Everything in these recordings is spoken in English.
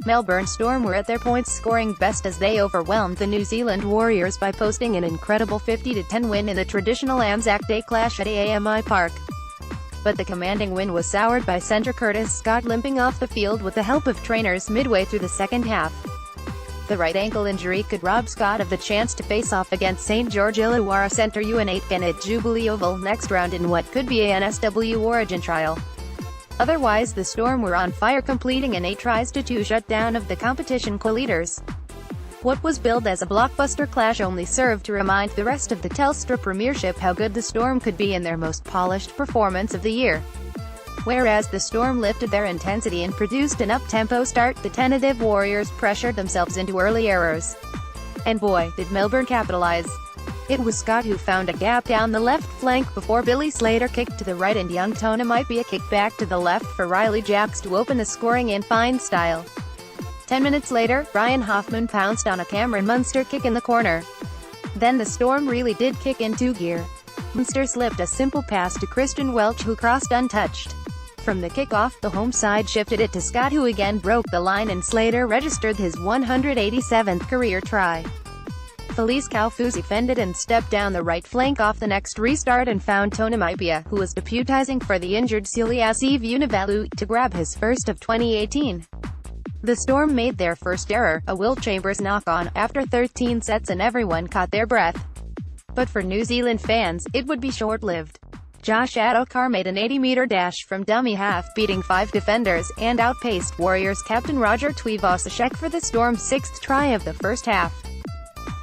Melbourne Storm were at their points scoring best as they overwhelmed the New Zealand Warriors by posting an incredible 50-10 win in the traditional Anzac Day clash at AAMI Park. But the commanding win was soured by centre Curtis Scott limping off the field with the help of trainers midway through the second half. The right ankle injury could rob Scott of the chance to face off against St George Illawarra centre Euan Aitken at Jubilee Oval next round in what could be a NSW Origin trial. Otherwise, the Storm were on fire, completing an 8 tries to 2 shutdown of the competition co-leaders. What was billed as a blockbuster clash only served to remind the rest of the Telstra Premiership how good the Storm could be in their most polished performance of the year. Whereas the Storm lifted their intensity and produced an up-tempo start, the tentative Warriors pressured themselves into early errors. And boy, did Melbourne capitalise. It was Scott who found a gap down the left flank before Billy Slater kicked to the right and young Tona might be a kick back to the left for Riley Jacks to open the scoring in fine style. 10 minutes later, Ryan Hoffman pounced on a Cameron Munster kick in the corner. Then the Storm really did kick into gear. Munster slipped a simple pass to Christian Welch who crossed untouched. From the kick-off, the home side shifted it to Scott who again broke the line and Slater registered his 187th career try. Felice Kaufusi fended and stepped down the right flank off the next restart and found Tona Maipia, who was deputising for the injured Sialiasi Vunivalu, to grab his first of 2018. The Storm made their first error, a Will Chambers knock-on, after 13 sets and everyone caught their breath. But for New Zealand fans, it would be short-lived. Josh Adokar made an 80-metre dash from dummy half, beating 5 defenders, and outpaced Warriors captain Roger Tuivasa-Sheck for the Storm's 6th try of the first half.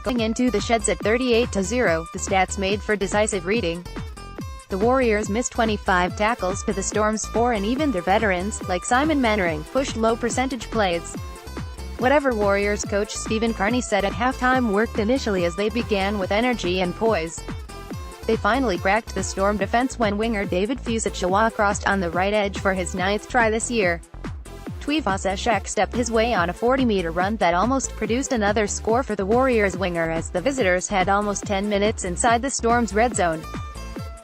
Going into the sheds at 38-0, the stats made for decisive reading. The Warriors missed 25 tackles to the Storm's 4 and even their veterans, like Simon Mannering, pushed low-percentage plays. Whatever Warriors coach Stephen Kearney said at halftime worked initially as they began with energy and poise. They finally cracked the Storm defense when winger David Fusiccia crossed on the right edge for his 9th try this year. Tuivasa-Sheck stepped his way on a 40-metre run that almost produced another score for the Warriors winger as the visitors had almost 10 minutes inside the Storm's red zone.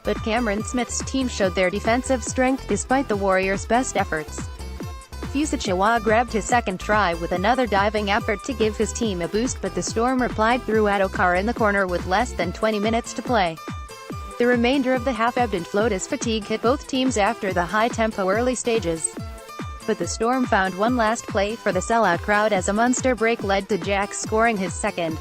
But Cameron Smith's team showed their defensive strength despite the Warriors' best efforts. Fusiccia grabbed his second try with another diving effort to give his team a boost, but the Storm replied through Adokar in the corner with less than 20 minutes to play. The remainder of the half ebbed and flowed as fatigue hit both teams after the high-tempo early stages. But the Storm found one last play for the sellout crowd as a Munster break led to Jacks scoring his second.